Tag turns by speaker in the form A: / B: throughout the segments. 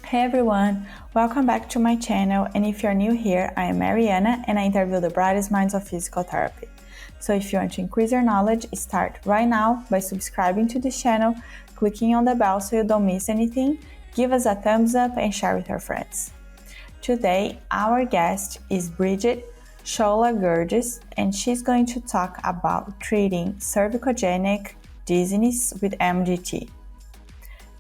A: Hey everyone, welcome back to my channel, and if you're new here, I am Mariana and I interview the brightest minds of physical therapy. So if you want to increase your knowledge, start right now by subscribing to this channel, clicking on the bell so you don't miss anything, give us a thumbs up and share with your friends. Today, our guest is Bridget Scholljegerdes, and she's going to talk about treating cervicogenic dizziness with MDT.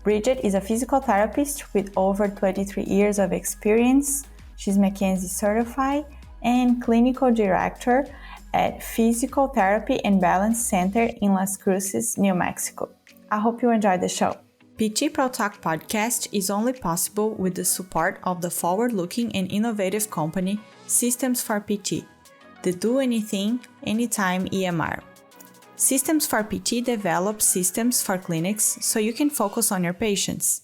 A: Bridget is a physical therapist with over 23 years of experience. She's McKinsey certified and clinical director at Fyzical Therapy and Balance Center in Las Cruces, New Mexico. I hope you enjoyed the show. PT Pro Talk podcast is only possible with the support of the forward-looking and innovative company Systems for PT, the Do Anything, Anytime EMR. Systems for PT develops systems for clinics so you can focus on your patients.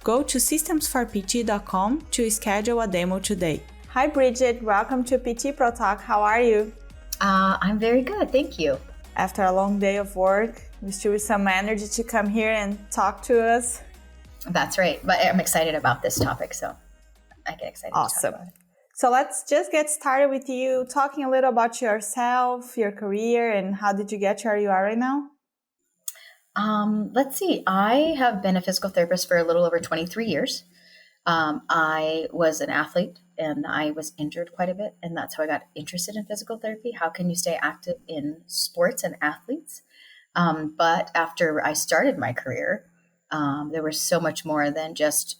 A: Go to systemsforpt.com to schedule a demo today. Hi Bridget, welcome to PT Pro Talk. How are you?
B: I'm very good, thank you.
A: After a long day of work, we still have some energy to come here and talk to us.
B: That's right, but I'm excited about this topic, so I get excited to talk about it.
A: So let's just get started with you talking a little about yourself, your career, and how did you get to where you are right now?
B: Let's see. I have been a physical therapist for a little over 23 years. I was an athlete and I was injured quite a bit, and that's how I got interested in physical therapy. How can you stay active in sports and athletes? But after I started my career, there was so much more than just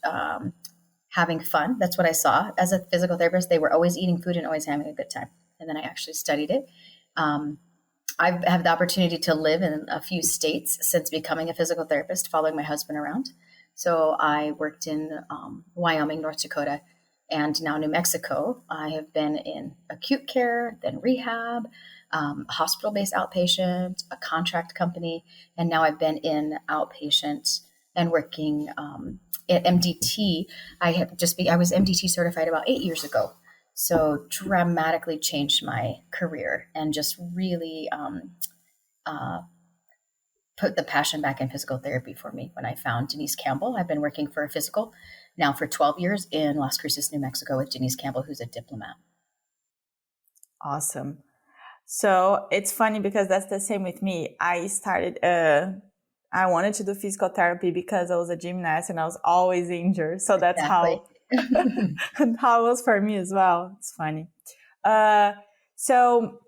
B: having fun. That's what I saw as a physical therapist. They were always eating food and always having a good time. And then I actually studied it. I've had the opportunity to live in a few states since becoming a physical therapist, following my husband around. So I worked in Wyoming, North Dakota, and now New Mexico. I have been in acute care, then rehab, hospital-based outpatient, a contract company, and now I've been in outpatient and working at MDT. I was MDT certified about 8 years ago. So dramatically changed my career and just really put the passion back in physical therapy for me when I found Denise Campbell. I've been working for Fyzical now for 12 years in Las Cruces, New Mexico with Denise Campbell, who's a diplomat.
A: Awesome. So it's funny because that's the same with me. I wanted to do physical therapy because I was a gymnast and I was always injured. So that's
B: Exactly.
A: how it was for me as well. It's funny. So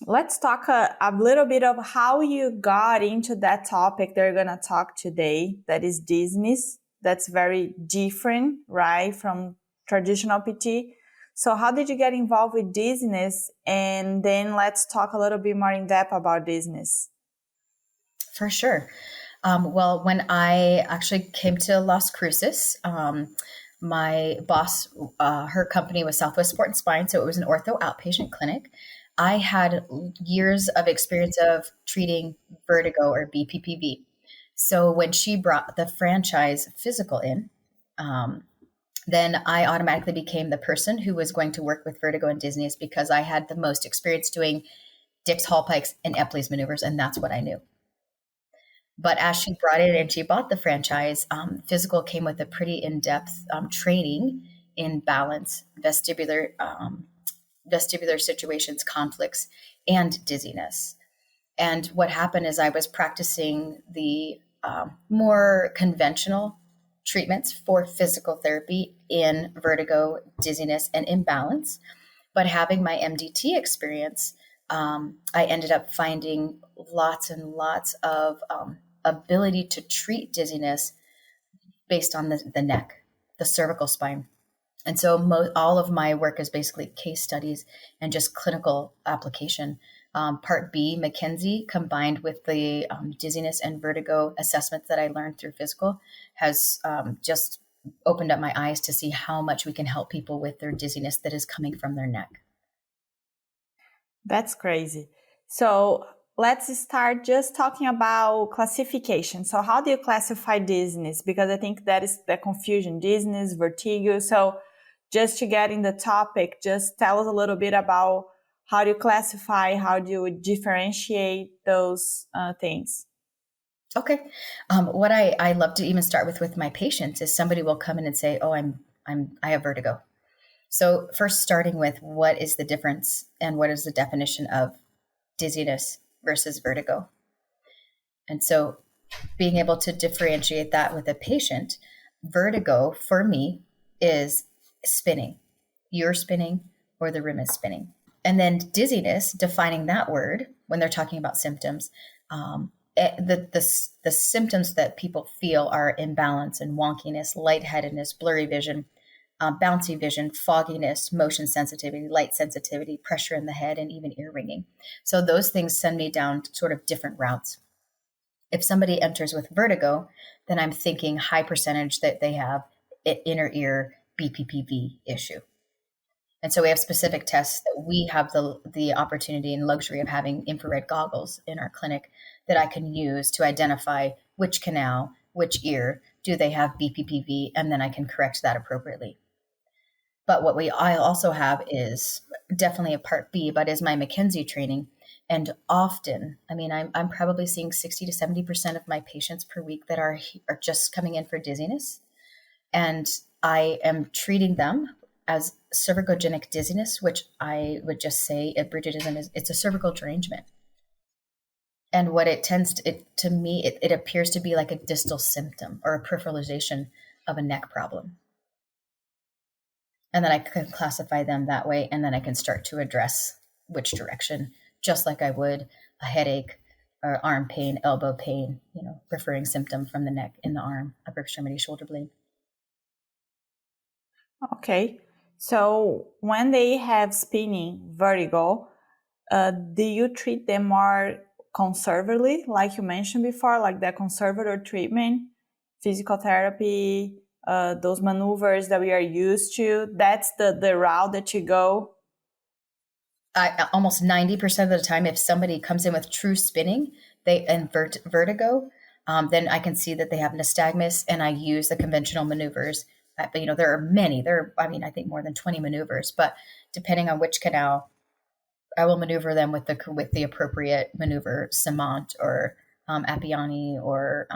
A: let's talk a little bit of how you got into that topic that we're going to talk today. That is dizziness. That's very different, right, from traditional PT. So how did you get involved with dizziness? And then let's talk a little bit more in depth about dizziness.
B: For sure. Well, when I actually came to Las Cruces, my boss, her company was Southwest Sport and Spine, so it was an ortho outpatient clinic. I had years of experience of treating vertigo or BPPV. So when she brought the franchise Fyzical in, then I automatically became the person who was going to work with vertigo and dizziness because I had the most experience doing Dix, Hallpikes, and Epley's maneuvers, and that's what I knew. But as she brought it and she bought the franchise, Fyzical came with a pretty in-depth training in balance, vestibular situations, conflicts, and dizziness. And what happened is I was practicing the more conventional treatments for physical therapy in vertigo, dizziness, and imbalance. But having my MDT experience, I ended up finding lots and lots of ability to treat dizziness based on the neck, the cervical spine. And so all of my work is basically case studies and just clinical application. Part B, McKinsey, combined with the dizziness and vertigo assessments that I learned through Fyzical, has just opened up my eyes to see how much we can help people with their dizziness that is coming from their neck.
A: That's crazy. So let's start just talking about classification. So how do you classify dizziness? Because I think that is the confusion, dizziness, vertigo. So just to get in the topic, just tell us a little bit about how do you classify, how do you differentiate those things?
B: Okay. What I love to even start with my patients is somebody will come in and say, "Oh, I have vertigo." So first, starting with what is the difference and what is the definition of dizziness versus vertigo, and so being able to differentiate that with a patient, vertigo for me is spinning. You're spinning or the room is spinning. And then dizziness, defining that word when they're talking about symptoms, the symptoms that people feel are imbalance and wonkiness, lightheadedness, blurry vision, bouncy vision, fogginess, motion sensitivity, light sensitivity, pressure in the head, and even ear ringing. So those things send me down sort of different routes. If somebody enters with vertigo, then I'm thinking high percentage that they have an inner ear BPPV issue. And so we have specific tests that we have the opportunity and luxury of having infrared goggles in our clinic that I can use to identify which canal, which ear do they have BPPV, and then I can correct that appropriately. But what I also have is definitely a part B, but is my McKenzie training. And often, I mean, I'm probably seeing 60 to 70% of my patients per week that are just coming in for dizziness. And I am treating them as cervicogenic dizziness, which I would just say at Bridgetism is it's a cervical derangement. And what it tends to me, it appears to be like a distal symptom or a peripheralization of a neck problem. And then I can classify them that way, and then I can start to address which direction, just like I would a headache or arm pain, elbow pain, referring symptom from the neck in the arm, upper extremity, shoulder blade.
A: Okay. So when they have spinning, vertigo, do you treat them more conservatively, like you mentioned before, like the conservative treatment, physical therapy, those maneuvers that we are used to? That's the route that you go?
B: Almost 90% of the time, if somebody comes in with true spinning, they invert vertigo, then I can see that they have nystagmus, and I use the conventional maneuvers. But, there are many. I think more than 20 maneuvers, but depending on which canal, I will maneuver them with the appropriate maneuver, Semont or Appiani or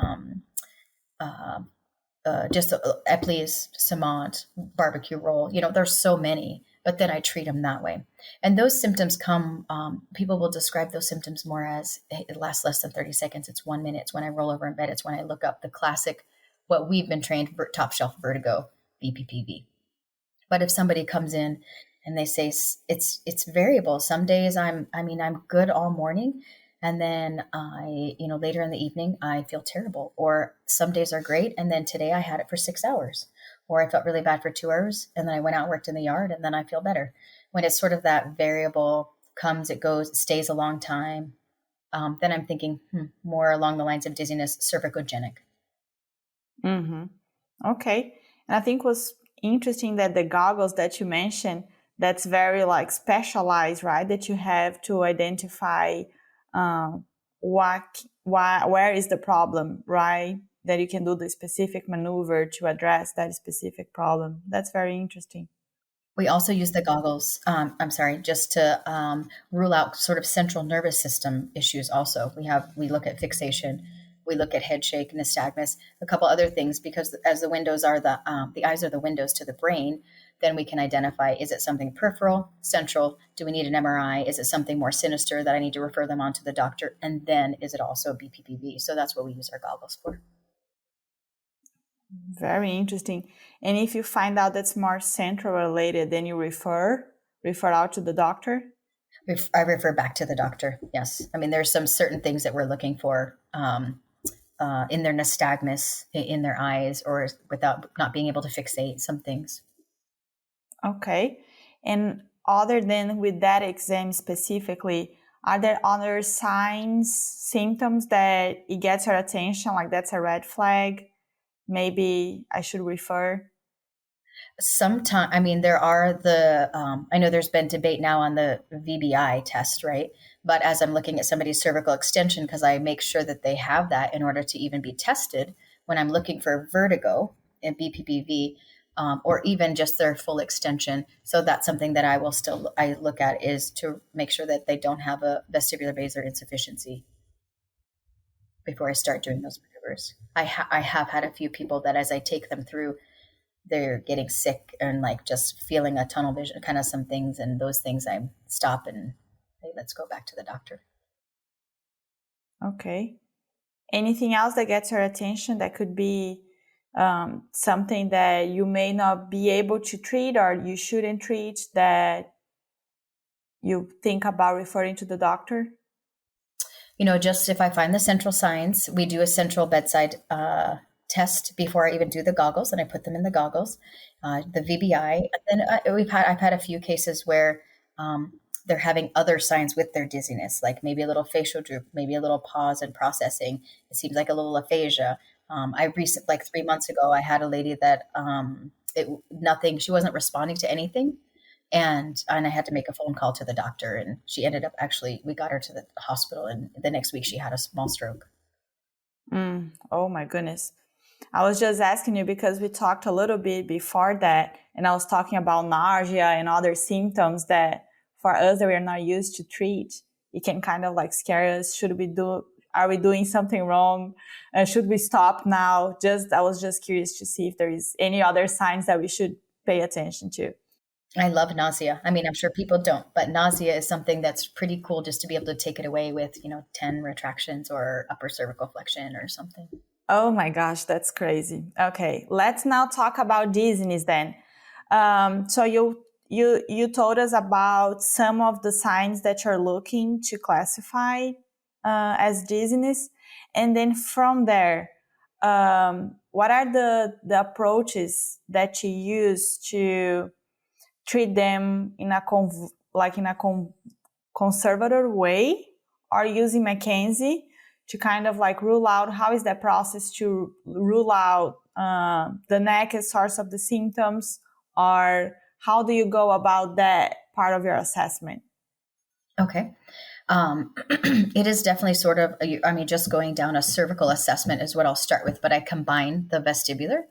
B: just Epley's, Semont, barbecue roll. There's so many, but then I treat them that way. And those symptoms come, people will describe those symptoms more as it lasts less than 30 seconds. It's 1 minute. It's when I roll over in bed. It's when I look up the classic, what we've been trained for, top shelf vertigo, BPPV. But if somebody comes in and they say it's variable, some days I'm good all morning, and then later in the evening I feel terrible, or some days are great, and then today I had it for 6 hours, or I felt really bad for 2 hours, and then I went out and worked in the yard, and then I feel better. When it's sort of that variable, comes, it goes, it stays a long time, then I'm thinking more along the lines of dizziness, cervicogenic.
A: Mm-hmm. Okay. And I think it was interesting that the goggles that you mentioned, that's very like specialized, right? That you have to identify where is the problem, right? That you can do the specific maneuver to address that specific problem. That's very interesting.
B: We also use the goggles, just to rule out sort of central nervous system issues also. We look at fixation, we look at head shake, nystagmus, a couple other things, because as the windows are the eyes are the windows to the brain, then we can identify, is it something peripheral, central? Do we need an MRI? Is it something more sinister that I need to refer them on to the doctor? And then is it also BPPV? So that's what we use our goggles for.
A: Very interesting. And if you find out that's more central related, then you refer out to the doctor?
B: I refer back to the doctor, yes. I mean, there's some certain things that we're looking for in their nystagmus, in their eyes, or without not being able to fixate some things.
A: Okay. And other than with that exam specifically, are there other signs, symptoms that it gets your attention, like that's a red flag? Maybe I should refer?
B: Sometimes, there are I know there's been debate now on the VBI test, right? But as I'm looking at somebody's cervical extension, because I make sure that they have that in order to even be tested when I'm looking for vertigo and BPPV, or even just their full extension. So that's something that I look at, is to make sure that they don't have a vestibular basilar insufficiency. before I start doing those maneuvers. I have had a few people that as I take them through, they're getting sick and like just feeling a tunnel vision, kind of some things, and those things I stop and hey, let's go back to the doctor.
A: Okay. Anything else that gets your attention that could be something that you may not be able to treat or you shouldn't treat that you think about referring to the doctor?
B: Just if I find the central signs, we do a central bedside test before I even do the goggles, and I put them in the goggles, the VBI. And then I've had a few cases where they're having other signs with their dizziness, like maybe a little facial droop, maybe a little pause in processing. It seems like a little aphasia. Like 3 months ago, I had a lady that she wasn't responding to anything. And I had to make a phone call to the doctor, and she ended up we got her to the hospital, and the next week she had a small stroke.
A: Oh my goodness. I was just asking you because we talked a little bit before that, and I was talking about nausea and other symptoms that for us that we're not used to treat, it can kind of like scare us. Are we doing something wrong? Should we stop now? I was just curious to see if there is any other signs that we should pay attention to.
B: I love nausea. I mean, I'm sure people don't, but nausea is something that's pretty cool just to be able to take it away with, 10 retractions or upper cervical flexion or something.
A: Oh my gosh, that's crazy. Okay, let's now talk about dizziness then. So you told us about some of the signs that you're looking to classify as dizziness. And then from there, what are the approaches that you use to treat them in a conservative way, or using McKenzie to kind of like rule out? How is that process to rule out the neck as source of the symptoms, or how do you go about that part of your assessment?
B: Okay. It is definitely sort of, just going down a cervical assessment is what I'll start with, but I combine the vestibular.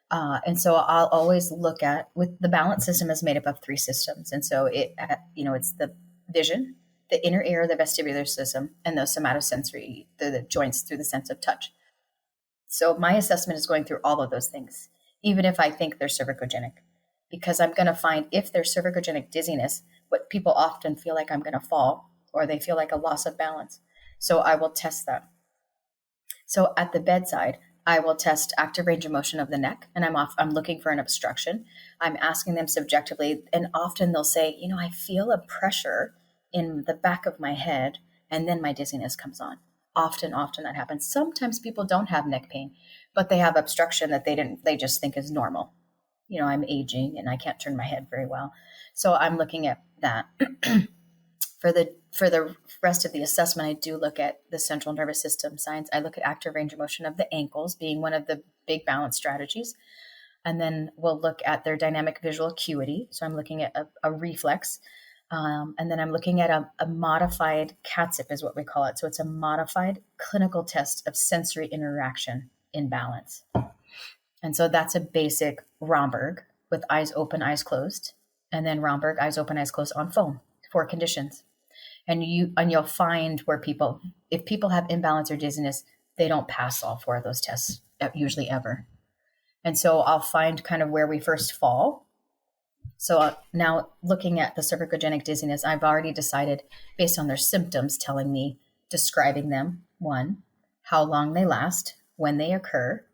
B: And so I'll always look at, with the balance system is made up of 3 systems. And so it's the vision, the inner ear, the vestibular system, and the somatosensory, the joints through the sense of touch. So my assessment is going through all of those things, even if I think they're cervicogenic, because I'm going to find if there's cervicogenic dizziness, what people often feel like I'm going to fall, or they feel like a loss of balance. So I will test that. So at the bedside, I will test active range of motion of the neck, and I'm looking for an obstruction. I'm asking them subjectively, and often they'll say, I feel a pressure in the back of my head, and then my dizziness comes on. Often that happens. Sometimes people don't have neck pain, but they have obstruction that they just think is normal. I'm aging and I can't turn my head very well. So I'm looking at that. For the rest of the assessment, I do look at the central nervous system signs. I look at active range of motion of the ankles being one of the big balance strategies. And then we'll look at their dynamic visual acuity. So I'm looking at a reflex. And then I'm looking at a modified CATSIP is what we call it. So it's a modified clinical test of sensory interaction in balance. And so that's a basic Romberg with eyes open, eyes closed. And then Romberg, eyes open, eyes closed on foam, 4 conditions. And you'll find where if people have imbalance or dizziness, they don't pass all 4 of those tests, usually ever. And so I'll find kind of where we first fall. So now looking at the cervicogenic dizziness, I've already decided based on their symptoms telling me, describing them, 1, how long they last, when they occur,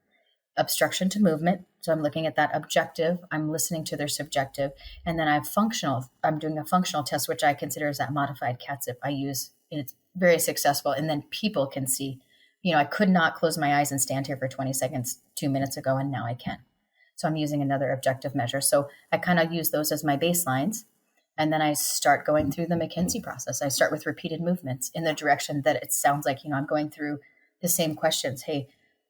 B: obstruction to movement. So I'm looking at that objective. I'm listening to their subjective. And then I'm doing a functional test, which I consider as that modified CATSIP I use. And it's very successful. And then people can see, I could not close my eyes and stand here for 20 seconds 2 minutes ago, and now I can. So I'm using another objective measure. So I kind of use those as my baselines. And then I start going through the McKenzie process. I start with repeated movements in the direction that it sounds like, I'm going through the same questions. Hey,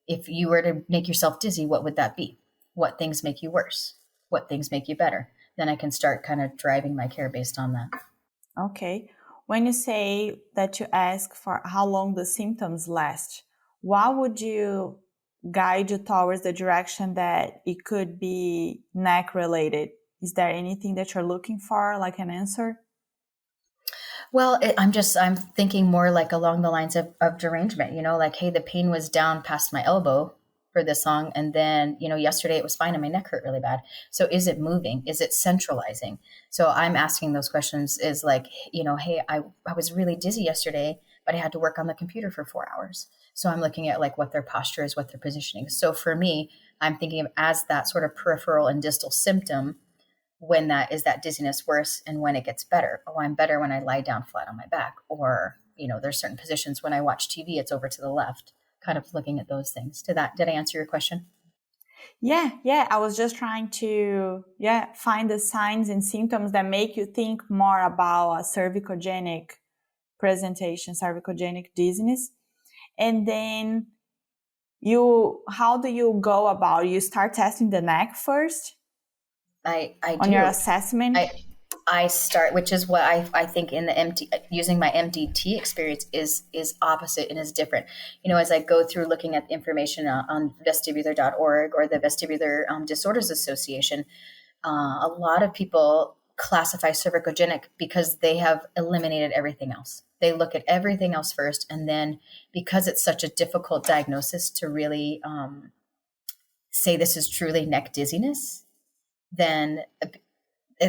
B: if you were to make yourself dizzy, what would that be? What things make you worse? What things make you better? Then I can start kind of driving my care based on that.
A: Okay. When you say that you ask for how long the symptoms last, why would you guide you towards the direction that it could be neck related? Is there anything that you're looking for, like an answer?
B: Well, I'm thinking more like along the lines of derangement, like, hey, the pain was down past my elbow for this long. And then, yesterday it was fine and my neck hurt really bad. So is it moving? Is it centralizing? So I'm asking those questions is like, hey, I was really dizzy yesterday, but I had to work on the computer for 4 hours. So I'm looking at like what their posture is, what their positioning is. So for me, I'm thinking of as that sort of peripheral and distal symptom when that dizziness worse and when it gets better. Oh, I'm better when I lie down flat on my back, or there's certain positions when I watch TV, it's over to the left, kind of looking at those things. Did I answer your question?
A: Yeah, I was just trying to find the signs and symptoms that make you think more about a cervicogenic presentation, cervicogenic dizziness. And then how do you go about it? You start testing the neck first?
B: I
A: on
B: do.
A: your assessment?
B: I start, which is what I think in the using my MDT experience is opposite and is different. As I go through looking at information on vestibular.org or the Vestibular Disorders Association, a lot of people classify cervicogenic because they have eliminated everything else. They look at everything else first, and then because it's such a difficult diagnosis to really say this is truly neck dizziness, then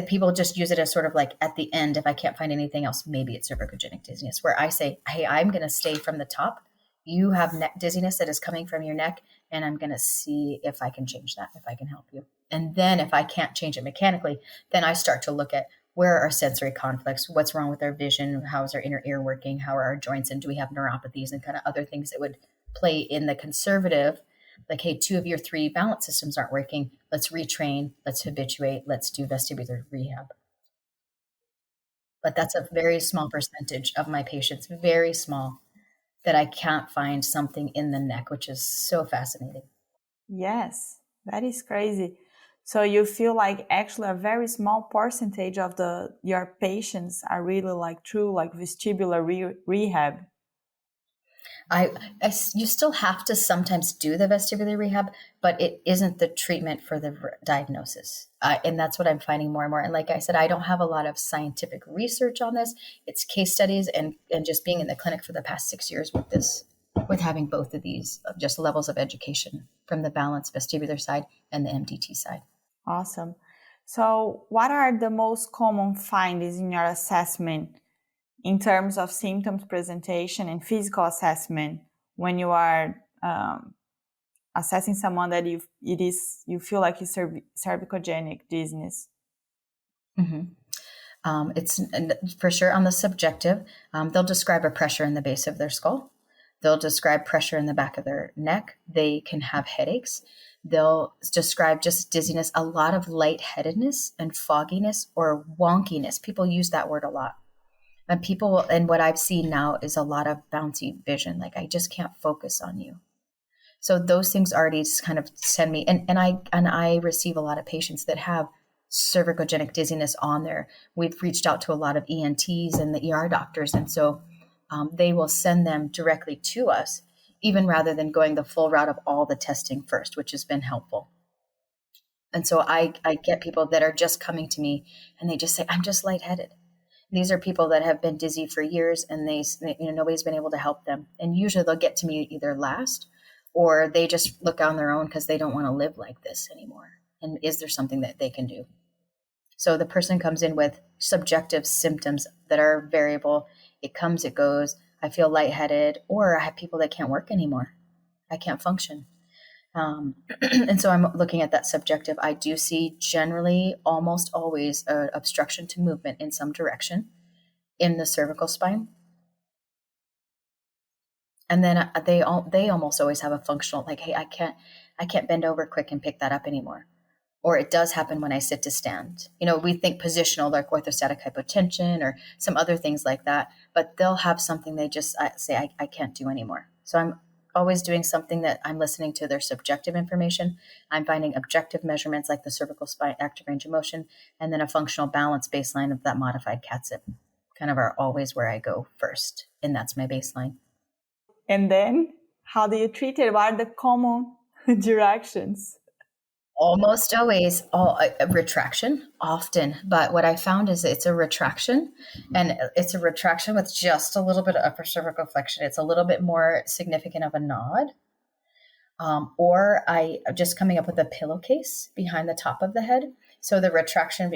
B: people just use it as sort of like at the end, if I can't find anything else, maybe it's cervicogenic dizziness, where I say, hey, I'm going to stay from the top. You have neck dizziness that is coming from your neck, and I'm going to see if I can change that, if I can help you. And then if I can't change it mechanically, then I start to look at where are our sensory conflicts, what's wrong with our vision, how is our inner ear working, how are our joints, and do we have neuropathies and kind of other things that would play in the conservative. Like, hey, 2 of your 3 balance systems aren't working. Let's retrain, let's habituate, let's do vestibular rehab. But that's a very small percentage of my patients, very small, that I can't find something in the neck, which is so fascinating.
A: Yes, that is crazy. So you feel like actually a very small percentage of your patients are really like true like vestibular rehab.
B: You still have to sometimes do the vestibular rehab, but it isn't the treatment for the diagnosis. And that's what I'm finding more and more. And like I said, I don't have a lot of scientific research on this. It's case studies and just being in the clinic for the past 6 years with having both of these just levels of education from the balance vestibular side and the MDT side.
A: Awesome. So what are the most common findings in your assessment in terms of symptoms presentation and physical assessment when you are assessing someone that you feel like is cervicogenic dizziness?
B: Mm-hmm. It's for sure on the subjective. They'll describe a pressure in the base of their skull. They'll describe pressure in the back of their neck. They can have headaches. They'll describe just dizziness, a lot of lightheadedness and fogginess or wonkiness. People use that word a lot. And what I've seen now is a lot of bouncy vision. Like, I just can't focus on you. So those things already just kind of send me, and I receive a lot of patients that have cervicogenic dizziness on there. We've reached out to a lot of ENTs and the ER doctors. And so they will send them directly to us, even rather than going the full route of all the testing first, which has been helpful. And so I get people that are just coming to me and they just say, I'm just lightheaded. These are people that have been dizzy for years and nobody's been able to help them. And usually they'll get to me either last or they just look on their own because they don't want to live like this anymore. And is there something that they can do? So the person comes in with subjective symptoms that are variable. It comes, it goes. I feel lightheaded, or I have people that can't work anymore. I can't function. And so I'm looking at that subjective. I do see generally almost always an obstruction to movement in some direction in the cervical spine. And then they almost always have a functional, like, hey, I can't bend over quick and pick that up anymore. Or it does happen when I sit to stand. We think positional, like orthostatic hypotension or some other things like that, but they'll have something they just say, I can't do anymore. So I'm always doing something that I'm listening to their subjective information. I'm finding objective measurements like the cervical spine active range of motion, and then a functional balance baseline of that modified CAT-ZIP kind of are always where I go first. And that's my baseline.
A: And then how do you treat it? What are the common directions?
B: Almost always a retraction, often. But what I found is it's a retraction, and it's a retraction with just a little bit of upper cervical flexion. It's a little bit more significant of a nod. Or I just coming up with a pillowcase behind the top of the head. So the retraction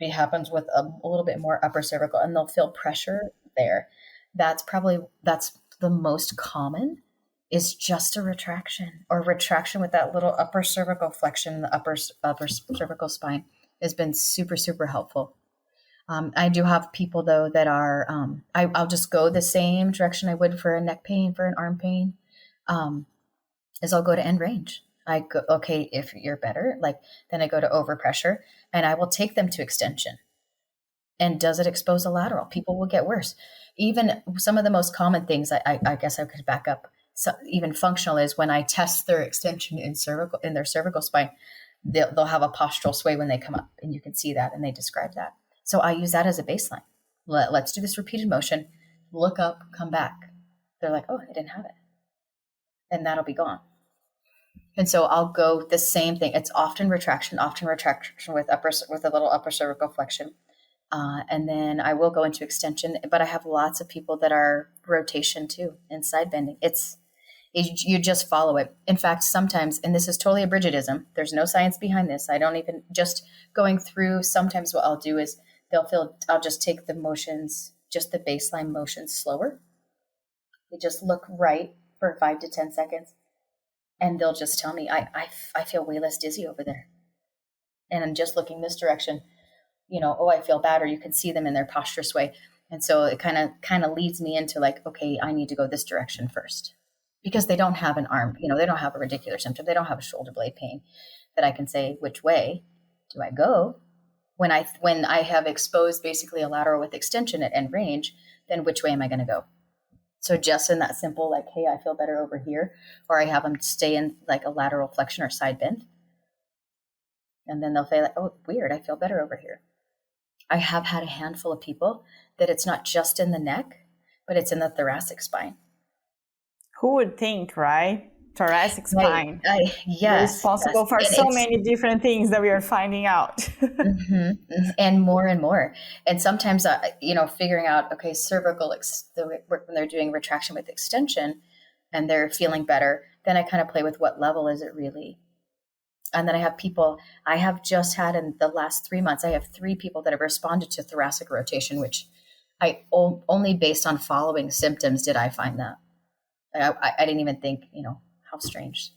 B: happens with a little bit more upper cervical, and they'll feel pressure there. That's the most common, is just a retraction, or retraction with that little upper cervical flexion. The upper cervical spine has been super, super helpful. I do have people though that are, I'll just go the same direction I would for a neck pain, for an arm pain, is I'll go to end range. I go, okay, if you're better, then I go to overpressure, and I will take them to extension. And does it expose a lateral? People will get worse. Even some of the most common things, I guess I could back up. So even functional is when I test their extension in their cervical spine, they'll have a postural sway when they come up, and you can see that, and they describe that. So I use that as a baseline. Let's do this repeated motion, look up, come back. They're like, oh, I didn't have it. And that'll be gone. And so I'll go the same thing. It's often retraction with a little upper cervical flexion. And then I will go into extension, but I have lots of people that are rotation too and side bending. You just follow it. In fact, sometimes, and this is totally a Bridgetism, there's no science behind this. I don't even, just going through, sometimes what I'll do is I'll just take the motions, just the baseline motions slower. They just look right for 5 to 10 seconds. And they'll just tell me, I feel way less dizzy over there. And I'm just looking this direction, I feel bad, or you can see them in their posture sway. And so it kind of leads me into okay, I need to go this direction first, because they don't have an arm, they don't have a radicular symptom. They don't have a shoulder blade pain that I can say, which way do I go? When I have exposed basically a lateral with extension at end range, then which way am I going to go? So just in that simple, hey, I feel better over here, or I have them stay in a lateral flexion or side bend. And then they'll say oh, weird, I feel better over here. I have had a handful of people that it's not just in the neck, but it's in the thoracic spine.
A: Who would think, right? Thoracic spine.
B: Yes.
A: Responsible for so many different things that we are finding out.
B: Mm-hmm, and more. And sometimes, figuring out, okay, cervical, when they're doing retraction with extension and they're feeling better, then I kind of play with what level is it really? And then I have just had in the last 3 months, I have 3 people that have responded to thoracic rotation, which I only based on following symptoms did I find that. I didn't even think, how strange.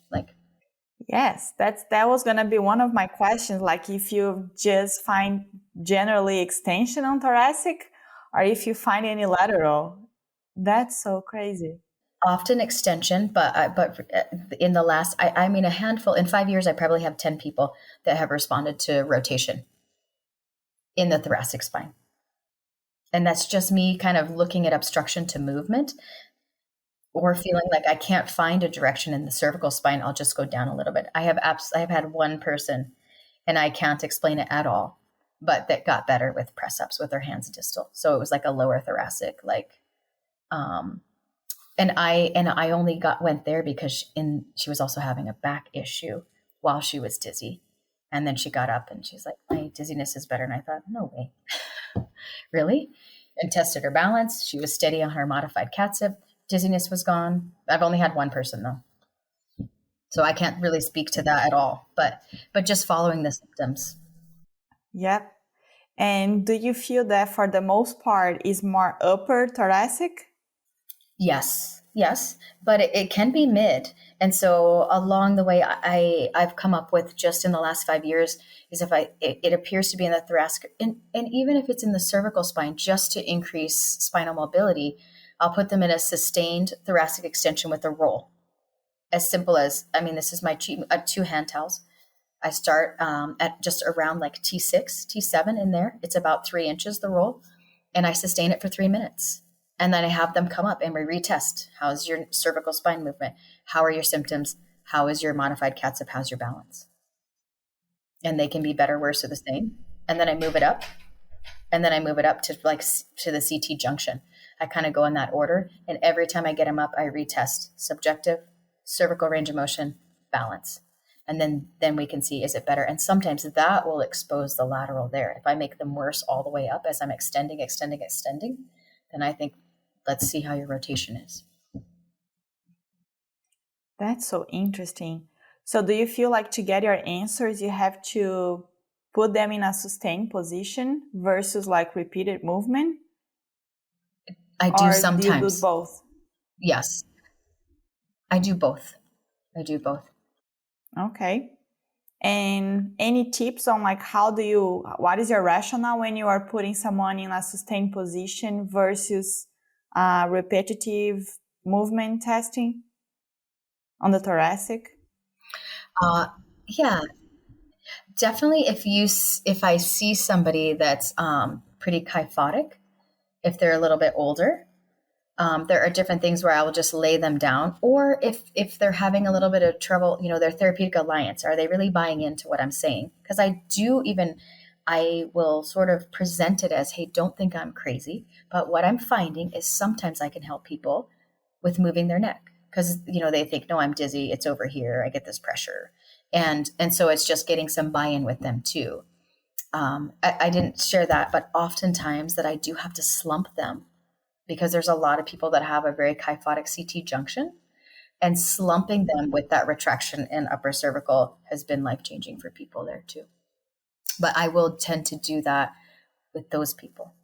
A: Yes, that was going to be one of my questions. If you just find generally extension on thoracic, or if you find any lateral. That's so crazy.
B: Often extension, but in the last, a handful, in 5 years, I probably have 10 people that have responded to rotation in the thoracic spine. And that's just me kind of looking at obstruction to movement, or feeling like I can't find a direction in the cervical spine. I'll just go down a little bit. I have had one person, and I can't explain it at all, but that got better with press ups with their hands distal. So it was a lower thoracic, and I only went there because she was also having a back issue while she was dizzy. And then she got up and she's like, my dizziness is better. And I thought, no way. Really? And tested her balance. She was steady on her modified CAT-ZIP. Dizziness was gone. I've only had one person though. So I can't really speak to that at all, but just following the symptoms.
A: Yep. And do you feel that for the most part is more upper thoracic?
B: Yes, but it can be mid. And so along the way, I've come up with, just in the last 5 years, is it appears to be in the thoracic, and even if it's in the cervical spine, just to increase spinal mobility, I'll put them in a sustained thoracic extension with a roll. As simple as, this is my 2 hand towels. I start at just around T6, T7 in there. It's about 3 inches, the roll. And I sustain it for 3 minutes. And then I have them come up and we retest. How's your cervical spine movement? How are your symptoms? How is your modified CAT-ZIP? How's your balance? And they can be better, worse, or the same. And then I move it up. And then I move it up to to the CT junction. I kind of go in that order. And every time I get them up, I retest subjective, cervical range of motion, balance. And then we can see, is it better? And sometimes that will expose the lateral there. If I make them worse all the way up as I'm extending, then I think, let's see how your rotation is.
A: That's so interesting. So do you feel like to get your answers, you have to put them in a sustained position versus like repeated movement?
B: I do
A: or
B: sometimes.
A: Do you do both?
B: Yes, I do both.
A: Okay. And any tips on like what is your rationale when you are putting someone in a sustained position versus repetitive movement testing on the thoracic?
B: Yeah, definitely. If I see somebody that's pretty kyphotic, if they're a little bit older, there are different things where I will just lay them down. Or if they're having a little bit of trouble, their therapeutic alliance, are they really buying into what I'm saying? Because I will sort of present it as, hey, don't think I'm crazy. But what I'm finding is sometimes I can help people with moving their neck because, they think, no, I'm dizzy. It's over here. I get this pressure. And so it's just getting some buy-in with them too. I didn't share that, but oftentimes that I do have to slump them because there's a lot of people that have a very kyphotic CT junction, and slumping them with that retraction in upper cervical has been life-changing for people there too. But I will tend to do that with those people.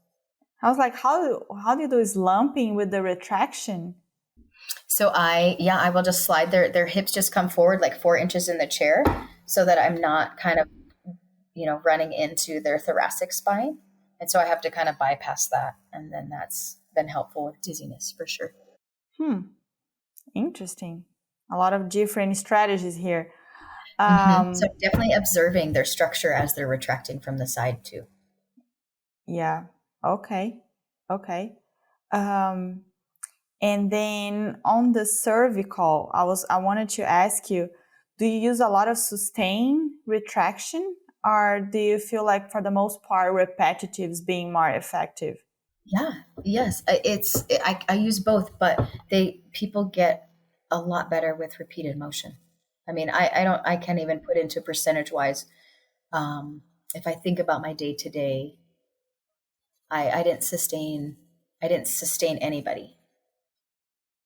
A: I was like, how do you do slumping with the retraction?
B: So I will just slide their hips just come forward like 4 inches in the chair so that I'm not kind of, running into their thoracic spine. And so I have to kind of bypass that. And then that's been helpful with dizziness for sure.
A: Interesting. A lot of different strategies here.
B: So definitely observing their structure as they're retracting from the side too.
A: Yeah. Okay. And then on the cervical, I wanted to ask you, do you use a lot of sustained retraction, or do you feel like for the most part repetitives being more effective?
B: Yes. I use both, but people get a lot better with repeated motion. I mean, I can't even put into percentage wise. If I think about my day to day, I didn't sustain anybody.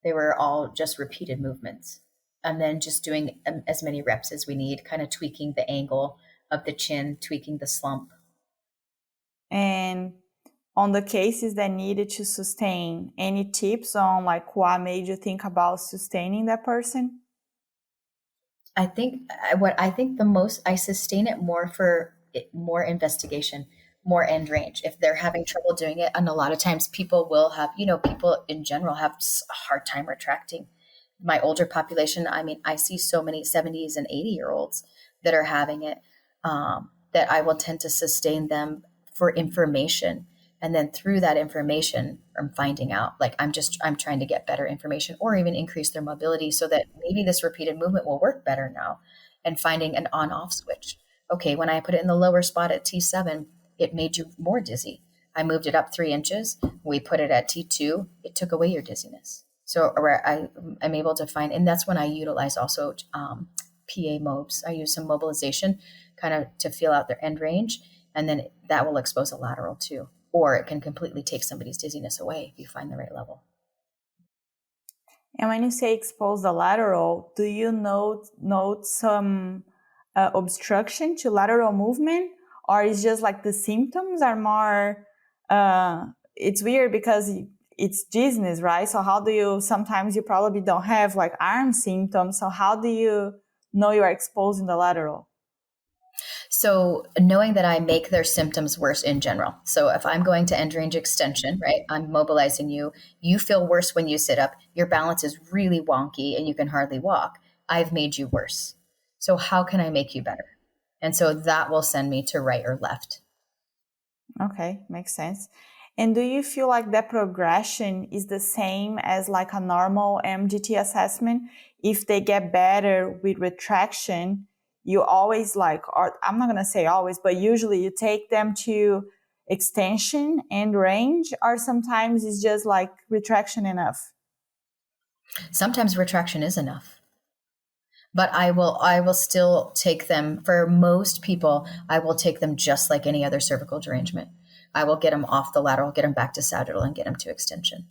B: They were all just repeated movements, and then just doing as many reps as we need, kind of tweaking the angle of the chin, tweaking the slump.
A: And on the cases that needed to sustain, any tips on like what made you think about sustaining that person?
B: I think the most, I sustain it more for more investigation, more end range. If they're having trouble doing it, and a lot of times people will have, people in general have a hard time retracting. My older population, I mean, I see so many 70s and 80-year-olds that are having it, that I will tend to sustain them for information. And then through that information, I'm finding out, like, I'm trying to get better information or even increase their mobility so that maybe this repeated movement will work better now, and finding an on-off switch. Okay, when I put it in the lower spot at T7, it made you more dizzy. I moved it up 3 inches. We put it at T2. It took away your dizziness. So I'm able to find, and that's when I utilize also PA mobs. I use some mobilization kind of to feel out their end range, and then that will expose a lateral too. Or it can completely take somebody's dizziness away if you find the right level.
A: And when you say expose the lateral, do you note some obstruction to lateral movement? Or is just like the symptoms are more, it's weird because it's dizziness, right? So sometimes you probably don't have like arm symptoms. So how do you know you are exposing the lateral?
B: So knowing that I make their symptoms worse in general. So if I'm going to end range extension, right, I'm mobilizing you, you feel worse when you sit up, your balance is really wonky and you can hardly walk. I've made you worse. So how can I make you better? And so that will send me to right or left.
A: Okay, makes sense. And do you feel like that progression is the same as like a normal MDT assessment? If they get better with retraction, you always or I'm not going to say always, but usually you take them to extension and range, or sometimes it's just like retraction enough?
B: Sometimes retraction is enough. But I will still take them. For most people, I will take them just like any other cervical derangement. I will get them off the lateral, get them back to sagittal, and get them to extension.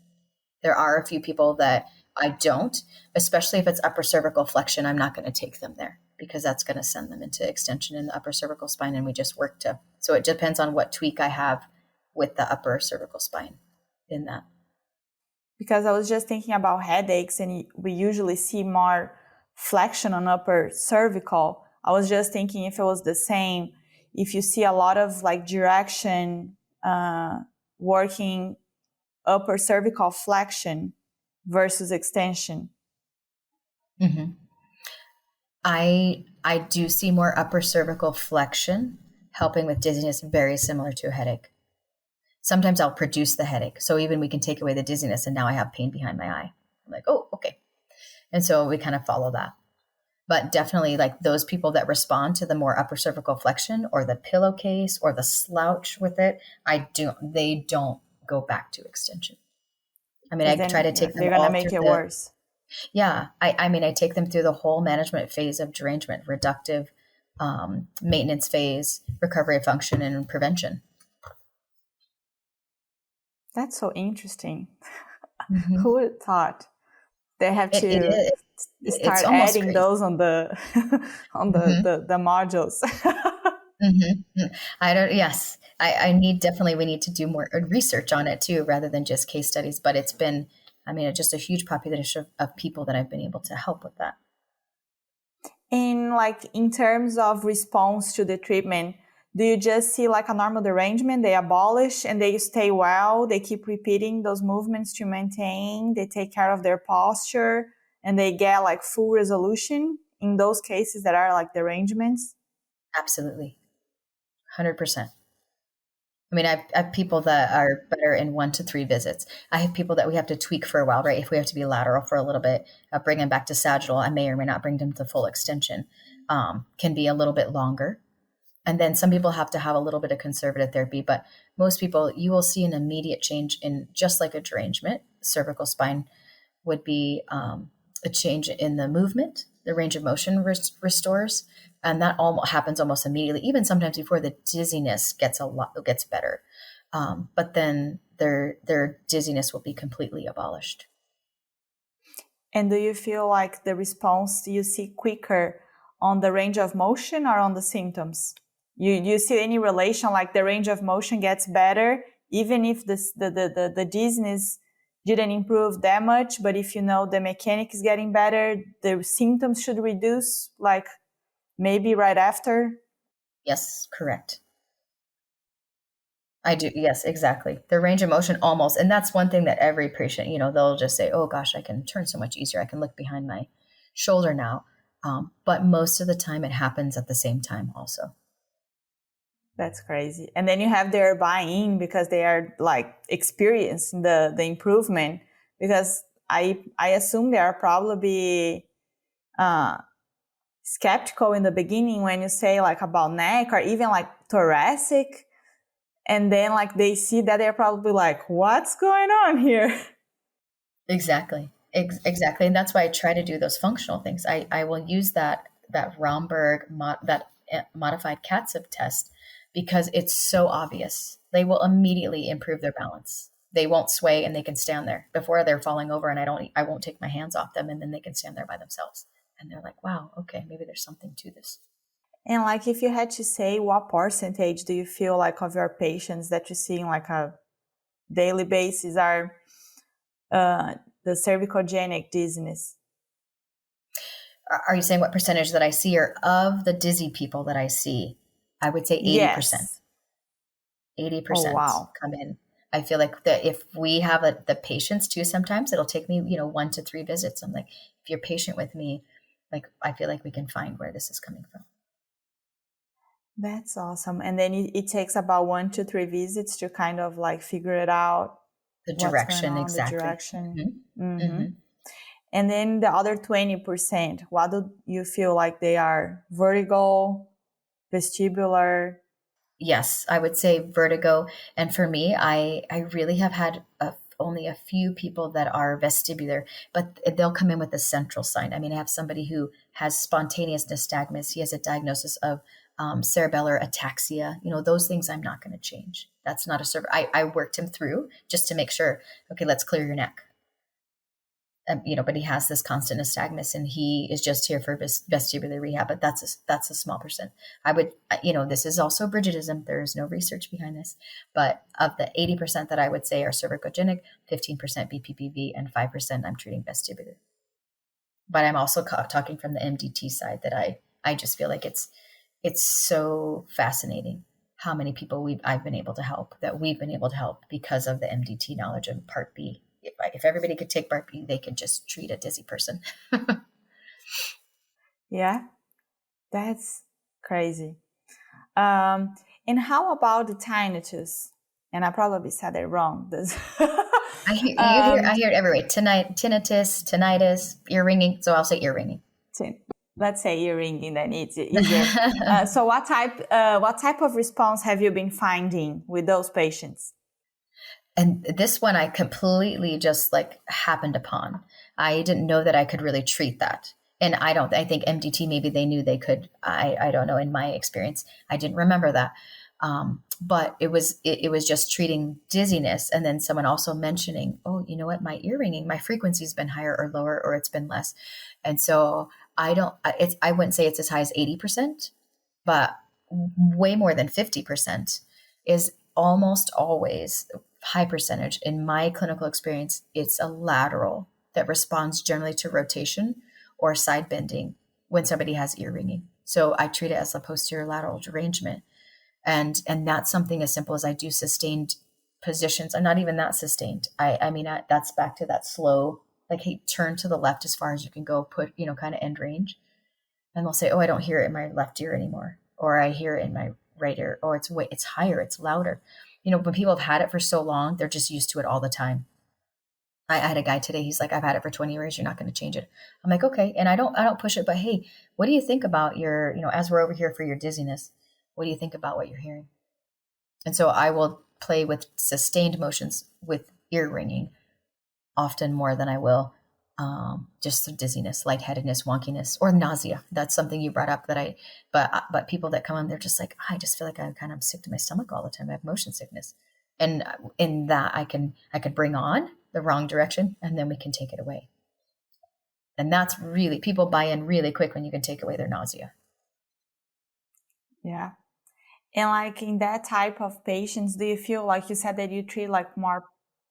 B: There are a few people that I don't, especially if it's upper cervical flexion. I'm not going to take them there because that's going to send them into extension in the upper cervical spine. And we just work to, so it depends on what tweak I have with the upper cervical spine in that.
A: Because I was just thinking about headaches, and we usually see more flexion on upper cervical. I was just thinking if it was the same, if you see a lot of like direction working upper cervical flexion versus extension.
B: Mm-hmm. I do see more upper cervical flexion helping with dizziness, very similar to a headache. Sometimes I'll produce the headache. So even we can take away the dizziness and now I have pain behind my eye. I'm like, oh, okay. And so we kind of follow that. But definitely like those people that respond to the more upper cervical flexion or the pillowcase or the slouch with it, they don't go back to extension. I mean, I try to take them
A: they're
B: all
A: gonna make it worse.
B: Yeah. I mean, I take them through the whole management phase of derangement, reductive, maintenance phase, recovery of function, and prevention.
A: That's so interesting.
B: Mm-hmm.
A: Who would have thought? They have to start adding
B: crazy.
A: those on the on the modules.
B: Mm-hmm. I don't. Yes, I need definitely. We need to do more research on it too, rather than just case studies. But it's been, I mean, just a huge population of people that I've been able to help with that.
A: And like in terms of response to the treatment, do you just see like a normal derangement, they abolish and they stay well, they keep repeating those movements to maintain, they take care of their posture, and they get like full resolution in those cases that are like derangements?
B: Absolutely. 100%. I mean, I have people that are better in 1 to 3 visits. I have people that we have to tweak for a while, right? If we have to be lateral for a little bit, bring them back to sagittal, I may or may not bring them to full extension, can be a little bit longer. And then some people have to have a little bit of conservative therapy, but most people, you will see an immediate change in just like a derangement. Cervical spine would be a change in the movement, the range of motion restores. And that happens almost immediately, even sometimes before the dizziness gets better. But then their dizziness will be completely abolished.
A: And do you feel like the response you see quicker on the range of motion or on the symptoms? You see any relation, like the range of motion gets better, even if the dizziness didn't improve that much, but if you know the mechanic is getting better, the symptoms should reduce, like maybe right after?
B: Yes, correct. I do. Yes, exactly. The range of motion almost. And that's one thing that every patient, they'll just say, oh gosh, I can turn so much easier. I can look behind my shoulder now. But most of the time it happens at the same time also.
A: That's crazy. And then you have their buy-in because they are like experiencing the improvement, because I assume they are probably skeptical in the beginning when you say like about neck or even like thoracic, and then like they see that, they're probably like, what's going on here?
B: Exactly. Exactly. And that's why I try to do those functional things. I will use that Romberg, that modified CATSIB test, because it's so obvious. They will immediately improve their balance. They won't sway and they can stand there before they're falling over, and I won't take my hands off them, and then they can stand there by themselves. And they're like, wow, okay, maybe there's something to this.
A: And like, if you had to say, what percentage do you feel like of your patients that you see on like a daily basis are the cervicogenic dizziness?
B: Are you saying what percentage that I see, or of the dizzy people that I see? I would say 80%.
A: Yes.
B: 80%
A: wow.
B: come in. I feel like that if we have the patience too, sometimes it'll take me, 1 to 3 visits. I'm like, if you're patient with me, like, I feel like we can find where this is coming from.
A: That's awesome. And then it takes about 1 to 3 visits to kind of like figure it out.
B: The direction, exactly.
A: The direction.
B: Mm-hmm. Mm-hmm.
A: And then the other 20%, what do you feel like they are? Vertigo, vestibular?
B: Yes, I would say vertigo. And for me, I really have had only a few people that are vestibular, but they'll come in with a central sign. I mean, I have somebody who has spontaneous nystagmus. He has a diagnosis of cerebellar ataxia. Those things I'm not going to change. That's not a I worked him through just to make sure, okay, let's clear your neck. But he has this constant nystagmus, and he is just here for vestibular rehab. But that's a small percent. I would, this is also Bridgetism. There is no research behind this, but of the 80% that I would say are cervicogenic, 15% BPPV, and 5% I'm treating vestibular. But I'm also talking from the MDT side that I just feel like it's so fascinating how many people I've been able to help, that we've been able to help because of the MDT knowledge of Part B. If everybody could take Part B, they could just treat a dizzy person.
A: Yeah, that's crazy. And how about the tinnitus? And I probably said it wrong.
B: I hear it everywhere. Tinnitus, ear ringing. So I'll say ear ringing.
A: Let's say ear ringing, then it's easier. So what type of response have you been finding with those patients?
B: And this one I completely just happened upon. I didn't know that I could really treat that. And I think MDT, maybe they knew they could. I don't know. In my experience, I didn't remember that. But it was just treating dizziness. And then someone also mentioning, oh, you know what, my ear ringing, my frequency's been higher or lower, or it's been less. And so I wouldn't say it's as high as 80%, but way more than 50% is almost always high percentage. In my clinical experience, it's a lateral that responds generally to rotation or side bending when somebody has ear ringing. So I treat it as a posterior lateral derangement. And that's something as simple as I do sustained positions. I'm not even that sustained. That's back to that slow, hey, turn to the left as far as you can go, put, kind of end range. And they'll say, oh, I don't hear it in my left ear anymore. Or I hear it in my right ear. Or it's higher, it's louder. When people have had it for so long, they're just used to it all the time. I had a guy today, he's like, I've had it for 20 years. You're not going to change it. I'm like, okay. And I don't push it, but hey, what do you think about your, as we're over here for your dizziness, what do you think about what you're hearing? And so I will play with sustained motions with ear ringing often more than I will just the dizziness, lightheadedness, wonkiness, or nausea. That's something you brought up but people that come on, they're just like, I just feel like I'm kind of sick to my stomach all the time. I have motion sickness. And in that I can bring on the wrong direction, and then we can take it away. And that's really, people buy in really quick when you can take away their nausea.
A: Yeah. And in that type of patients, do you feel, like you said, that you treat more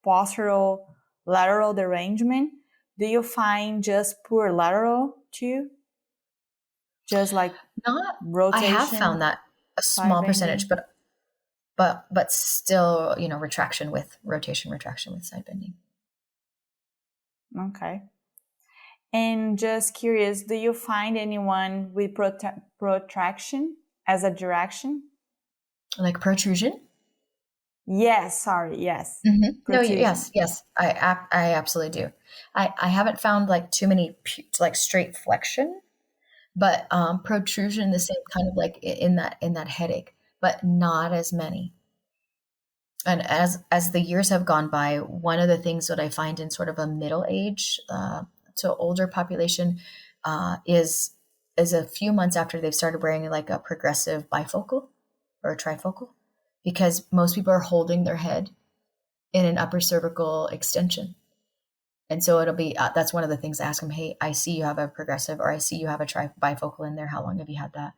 A: postural lateral derangement? Do you find just poor lateral too? Just
B: not rotation? I have found that a small percentage, but still, retraction with rotation, retraction with side bending.
A: Okay. And just curious, do you find anyone with protraction as a direction? Like
B: protrusion?
A: Yes, sorry, yes.
B: Mm-hmm. No, yes, I absolutely do. I haven't found too many straight flexion, but protrusion, the same kind of in that headache, but not as many. And as the years have gone by, one of the things that I find in sort of a middle age to older population is a few months after they've started wearing a progressive bifocal or a trifocal, because most people are holding their head in an upper cervical extension. And so it'll be, that's one of the things I ask them, hey, I see you have a progressive, or I see you have a bifocal in there. How long have you had that?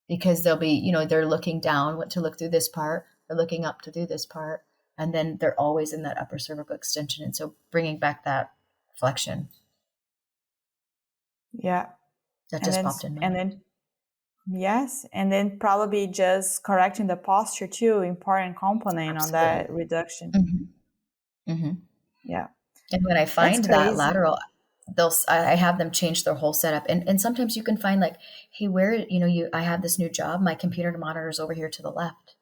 B: Because they'll be, they're looking down to look through this part, they're looking up to do this part, and then they're always in that upper cervical extension. And so bringing back that flexion.
A: Yeah.
B: That just popped in.
A: And then, yes. And then probably just correcting the posture too, important component on that reduction.
B: Mm-hmm. Mm-hmm.
A: Yeah.
B: And when I find that lateral, I have them change their whole setup. And sometimes you can find hey, where, I have this new job, my computer monitor is over here to the left.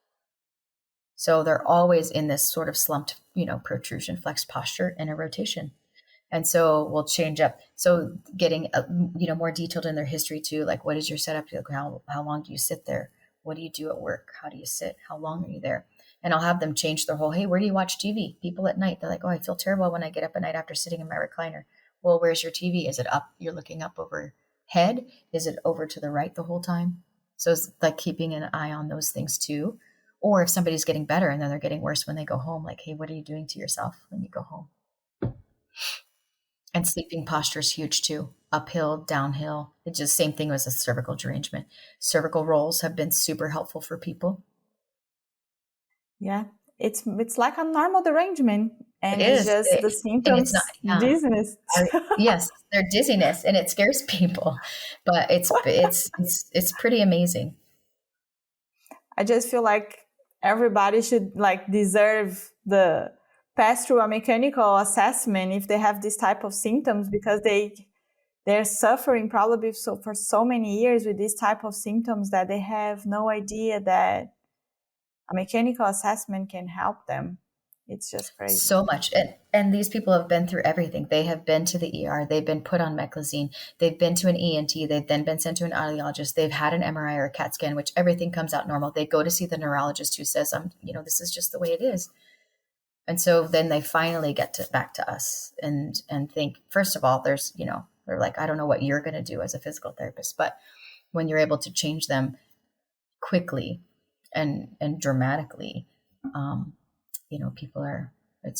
B: So they're always in this sort of slumped, protrusion, flexed posture and a rotation. And so we'll change up. So getting, more detailed in their history too, what is your setup? How long do you sit there? What do you do at work? How do you sit? How long are you there? And I'll have them change their whole, hey, where do you watch TV? People at night, they're like, oh, I feel terrible when I get up at night after sitting in my recliner. Well, where's your TV? Is it up? You're looking up overhead? Is it over to the right the whole time? So it's like keeping an eye on those things too. Or if somebody's getting better and then they're getting worse when they go home, like, hey, what are you doing to yourself when you go home? And sleeping posture is huge too. Uphill, downhill. It's just the same thing as a cervical derangement. Cervical rolls have been super helpful for people.
A: Yeah, it's like a normal derangement, and
B: It
A: it's
B: is.
A: just the
B: And it's not,
A: symptoms,
B: yeah.
A: dizziness.
B: Yes, they're dizziness and it scares people, but it's pretty amazing.
A: I just feel like everybody should like deserve the pass through a mechanical assessment if they have this type of symptoms, because they're suffering probably for so many years with this type of symptoms that they have no idea that a mechanical assessment can help them. It's just crazy.
B: So much. And these people have been through everything. They have been to the ER. They've been put on meclizine. They've been to an ENT. They've then been sent to an audiologist. They've had an MRI or a CAT scan, which everything comes out normal. They go to see the neurologist who says, this is just the way it is. And so then they finally get back to us and think, first of all, there's, they're like, I don't know what you're going to do as a physical therapist, but when you're able to change them quickly and dramatically, people are, it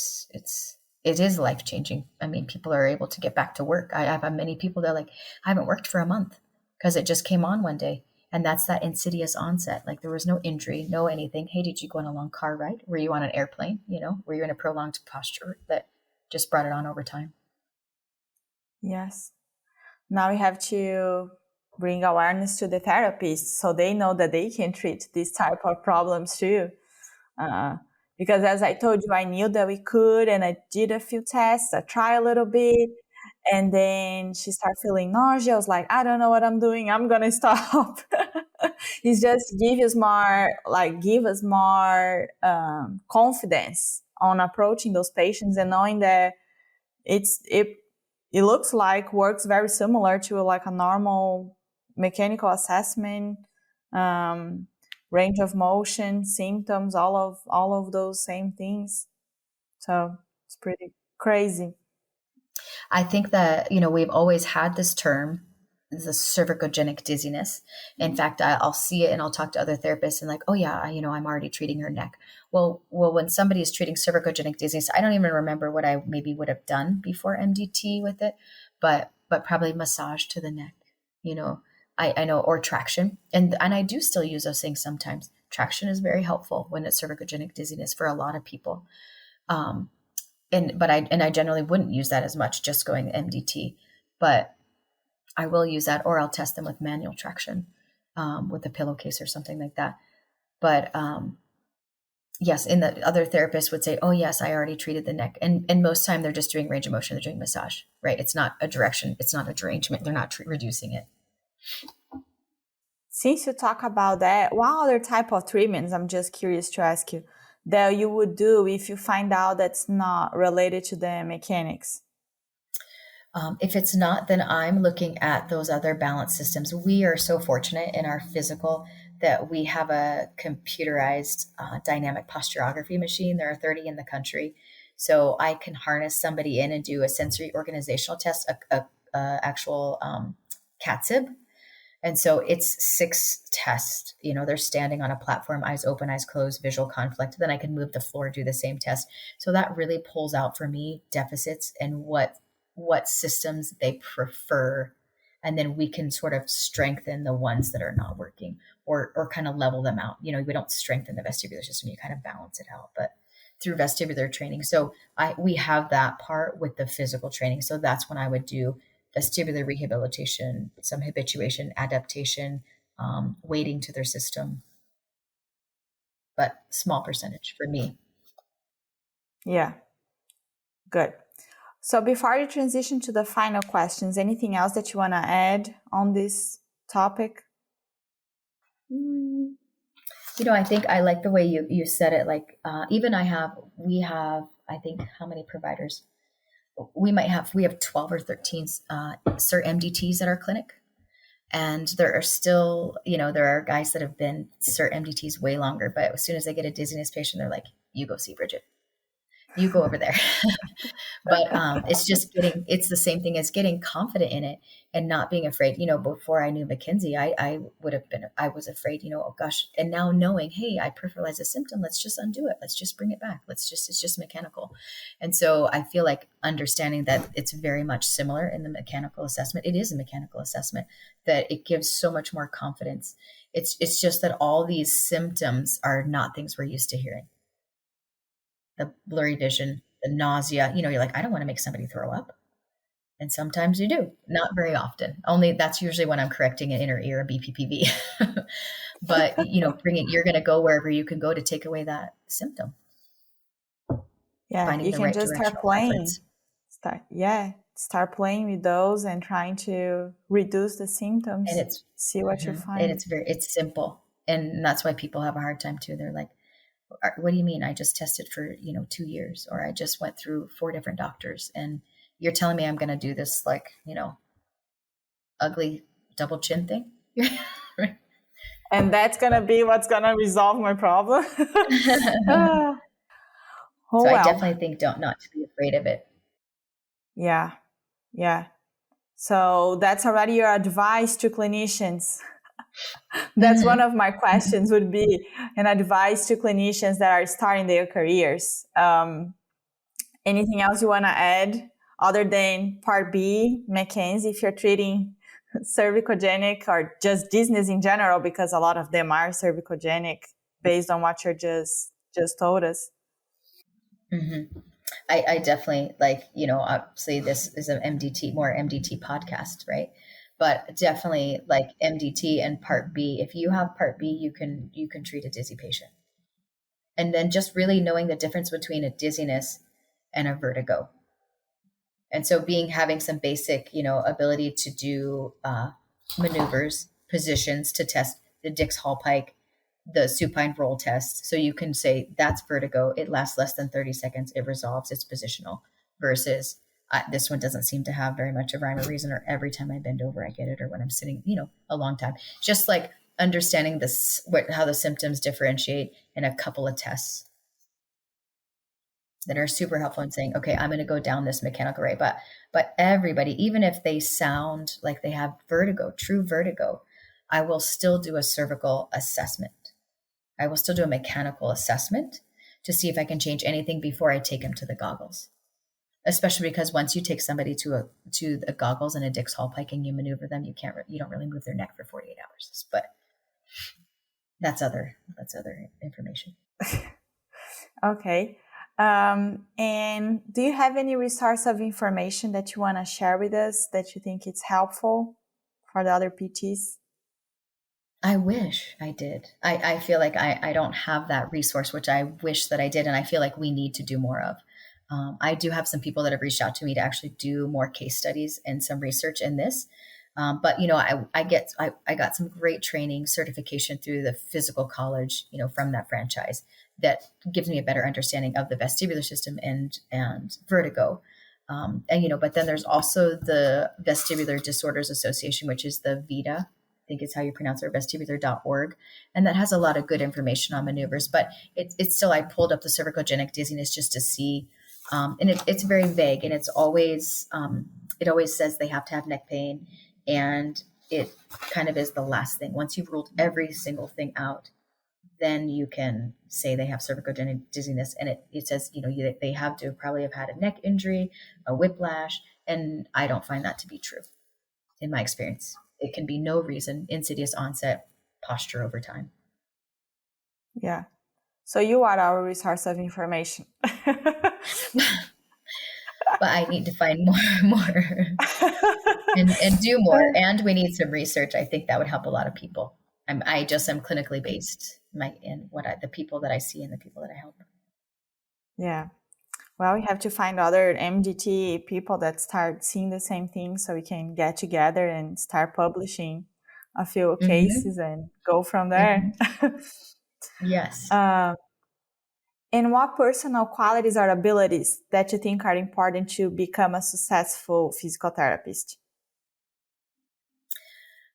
B: is life-changing. I mean, people are able to get back to work. I have many people that are like, I haven't worked for a month because it just came on one day. And that's that insidious onset. Like there was no injury, no anything. Hey, did you go on a long car ride? Were you on an airplane? Were you in a prolonged posture that just brought it on over time?
A: Yes. Now we have to bring awareness to the therapists so they know that they can treat these type of problems too. Because as I told you, I knew that we could, and I did a few tests. I tried a little bit, and then she started feeling nausea. I was like, I don't know what I'm doing. I'm going to stop. It's just give us more confidence on approaching those patients and knowing that it looks like works very similar to like a normal mechanical assessment, range of motion, symptoms, all of those same things. So it's pretty crazy.
B: I think that, we've always had this term, the cervicogenic dizziness. In fact, I'll see it and I'll talk to other therapists and like, oh yeah, I'm already treating her neck. Well, when somebody is treating cervicogenic dizziness, I don't even remember what I maybe would have done before MDT with it, but probably massage to the neck, I know, or traction. And I do still use those things sometimes. Traction is very helpful when it's cervicogenic dizziness for a lot of people. But I generally wouldn't use that as much, just going MDT, but I will use that, or I'll test them with manual traction, with a pillowcase or something like that. But, yes. And the other therapists would say, oh yes, I already treated the neck. And most time they're just doing range of motion. They're doing massage, right? It's not a direction. It's not a derangement. They're not reducing it.
A: Since you talk about that, what other type of treatments, I'm just curious to ask you, that you would do if you find out that's not related to the mechanics?
B: If it's not, then I'm looking at those other balance systems. We are so fortunate in our physical that we have a computerized dynamic posturography machine. There are 30 in the country. So I can harness somebody in and do a sensory organizational test, a actual CAT-SIB. And so it's 6 tests. They're standing on a platform, eyes open, eyes closed, visual conflict. Then I can move the floor, do the same test. So that really pulls out for me deficits and what systems they prefer. And then we can sort of strengthen the ones that are not working, or kind of level them out. We don't strengthen the vestibular system, you kind of balance it out, but through vestibular training. So we have that part with the physical training. So that's when I would do vestibular rehabilitation, some habituation, adaptation, weighting to their system, but small percentage for me.
A: Yeah, good. So before you transition to the final questions, anything else that you want to add on this topic?
B: I think I like the way you said it. Like, we have, I think, how many providers? We have 12 or 13 Cert MDTs at our clinic. And there are still, there are guys that have been Cert MDTs way longer, but as soon as they get a dizziness patient, they're like, you go see Bridget. You go over there. But it's the same thing as getting confident in it and not being afraid. Before I knew Mackenzie, I was afraid, oh gosh. And now knowing, hey, I peripheralize a symptom, let's just undo it. Let's just bring it back. It's just mechanical. And so I feel like understanding that it's very much similar in the mechanical assessment. It is a mechanical assessment, that it gives so much more confidence. It's just that all these symptoms are not things we're used to hearing. The blurry vision, the nausea, you're like, I don't want to make somebody throw up. And sometimes you do, not very often. Only that's usually when I'm correcting an inner ear, a BPPV. But, you're going to go wherever you can go to take away that symptom.
A: Yeah,
B: finding
A: you
B: the
A: can
B: right
A: just start
B: directional
A: playing.
B: reference.
A: Start playing with those and trying to reduce the symptoms.
B: And
A: see what you find.
B: And it's simple. And that's why people have a hard time too. They're like, what do you mean? I just tested for, 2 years, or I just went through 4 different doctors, and you're telling me I'm going to do this, ugly double chin thing.
A: And that's going to be what's going to resolve my problem.
B: I definitely think not to be afraid of it.
A: Yeah. So that's already your advice to clinicians. That's one of my questions would be an advice to clinicians that are starting their careers. Anything else you want to add other than Part B, Mackenzie, if you're treating cervicogenic or just dizziness in general, because a lot of them are cervicogenic based on what you just told us?
B: Mm-hmm. I definitely obviously this is an more MDT podcast, right? But definitely MDT and Part B. If you have Part B, you can treat a dizzy patient. And then just really knowing the difference between a dizziness and a vertigo. And so having some basic, ability to do maneuvers, positions to test the Dix-Hallpike, the supine roll test. So you can say that's vertigo. It lasts less than 30 seconds. It resolves. It's positional, versus this one doesn't seem to have very much of rhyme or reason, or every time I bend over, I get it, or when I'm sitting, a long time. Just understanding how the symptoms differentiate in a couple of tests that are super helpful in saying, okay, I'm going to go down this mechanical way. But everybody, even if they sound like they have vertigo, true vertigo, I will still do a cervical assessment. I will still do a mechanical assessment to see if I can change anything before I take them to the goggles. Especially because once you take somebody to the goggles and a Dix-Hallpike and you maneuver them, you don't really move their neck for 48 hours. But that's other information.
A: Okay. And do you have any resource of information that you want to share with us that you think it's helpful for the other PTs?
B: I wish I did. I feel like I don't have that resource, which I wish that I did. And I feel like we need to do more of. I do have some people that have reached out to me to actually do more case studies and some research in this. But, I got some great training certification through the Fyzical college, from that franchise that gives me a better understanding of the vestibular system and vertigo. But then there's also the Vestibular Disorders Association, which is the VITA. I think it's how you pronounce it, vestibular.org. And that has a lot of good information on maneuvers, but it's still, I pulled up the cervicogenic dizziness just to see, and it's very vague, and it's always, it always says they have to have neck pain, and it kind of is the last thing. Once you've ruled every single thing out, then you can say they have cervicogenic dizziness, and it says, they have to probably have had a neck injury, a whiplash, and I don't find that to be true in my experience. It can be no reason, insidious onset, posture over time.
A: Yeah. So you are our resource of information.
B: But I need to find more and do more. And we need some research. I think that would help a lot of people. I just am clinically based in the people that I see and the people that I help.
A: Yeah. Well, we have to find other MDT people that start seeing the same thing so we can get together and start publishing a few cases and go from there.
B: Yes.
A: And what personal qualities or abilities that you think are important to become a successful physical therapist?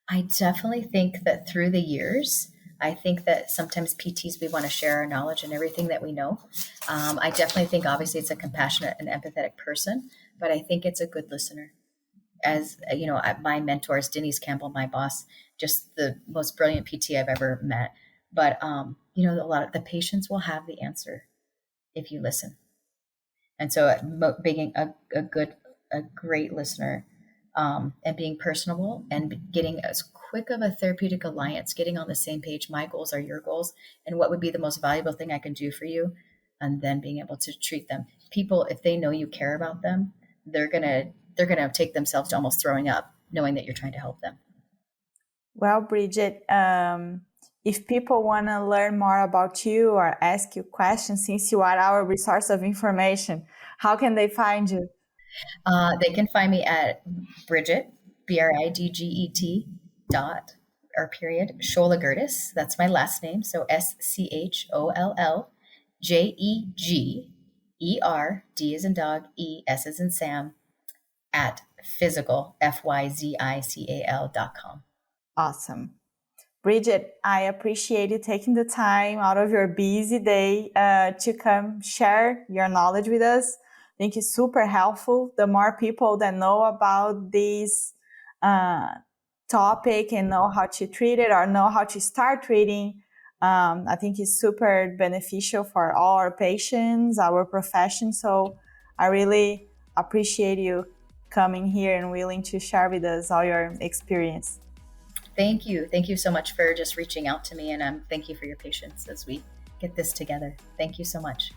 B: I definitely think that through the years, I think that sometimes PTs, we want to share our knowledge and everything that we know. I definitely think, obviously, it's a compassionate and empathetic person, but I think it's a good listener. As you know, my mentors, Denise Campbell, my boss, just the most brilliant PT I've ever met. But you know, a lot of the patients will have the answer if you listen. And so, being a great listener, and being personable and getting as quick of a therapeutic alliance, getting on the same page. My goals are your goals, and what would be the most valuable thing I can do for you, and then being able to treat them. People, if they know you care about them, they're gonna take themselves to almost throwing up, knowing that you're trying to help them.
A: Well, Bridget, if people want to learn more about you or ask you questions, since you are our resource of information, how can they find you?
B: They can find me at Bridget, Bridget Scholljegerdes. That's my last name. So Scholljeger, as in dog, S as in Sam, at Fyzical, Fyzical.com.
A: Awesome. Bridget, I appreciate you taking the time out of your busy day to come share your knowledge with us. I think it's super helpful. The more people that know about this topic and know how to treat it or know how to start treating, I think it's super beneficial for all our patients, our profession. So I really appreciate you coming here and willing to share with us all your experience.
B: Thank you. Thank you so much for just reaching out to me. And thank you for your patience as we get this together. Thank you so much.